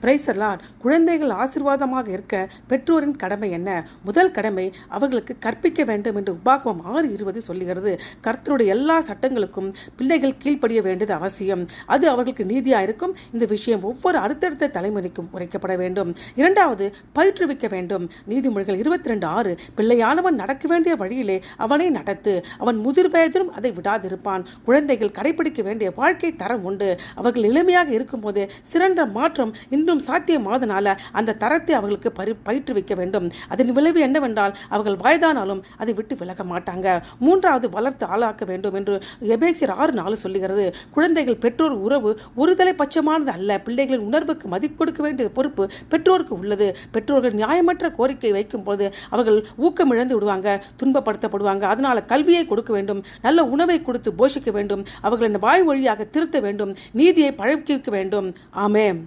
Praise the Lord. குழந்தைகள் ஆசீர்வாதமாக இருக்க பெற்றோரின் கடமை என்ன? முதல் கடமை அவர்களுக்கு கற்பிக்க வேண்டும் என்று உபாகமம் 6:20 சொல்லுகிறது. கர்த்தருடைய எல்லா சட்டங்களுக்கும் பிள்ளைகள் கீழ்ப்படிய வேண்டியது அவசியம். அது அவர்களுக்கு நீதியாக இருக்கும். இந்த விஷயம் ஒவ்வொரு அடுத்தடுத்த தலைமுறைக்கும் உரைக்கப்பட வேண்டும். இரண்டாவது, பயிற்றுவிக்க வேண்டும். நீதிமொழிகள் 22:6 பிள்ளையானவன் நடக்க வேண்டிய வழியிலே அவனை நடத்து, அவன் முதிர் வயதிலும் அதை விடாதிருப்பான். குழந்தைகள் கடைபிடிக்க வேண்டிய வாழ்க்கை தரம் உண்டு. அவர்கள் இளமையாக இருக்கும் போதே சிறந்த மாற்றம் இன்னும் சாத்தியமாதனால அந்த தரத்தை அவர்களுக்கு பயிற்றுவிக்க வேண்டும். அதன் விளைவு என்னவென்றால் அவர்கள் வயதானாலும் அதை விட்டு விலக மாட்டாங்க. மூன்றாவது, வளர்த்து ஆளாக்க வேண்டும் என்று எபேசியர் 6:4 சொல்லுகிறது. குழந்தைகள் பெற்றோர் உறவு ஒருதலை பட்சமானது அல்ல. பிள்ளைகளின் உணர்வுக்கு மதிப்பு கொடுக்க வேண்டிய பொறுப்பு பெற்றோருக்கு உள்ளது. பெற்றோர்கள் நியாயமற்ற கோரிக்கை வைக்கும் போது அவர்கள் ஊக்கமிழந்து விடுவாங்க, துன்பப்படுத்தப்படுவாங்க. அதனால கல்வியை கொடுக்க வேண்டும், நல்ல உணவை கொடுத்து போஷிக்க வேண்டும், அவர்களின் வாய் வழியாக திருத்த வேண்டும், நீதியை பழக்கிக்க வேண்டும். ஆமென்.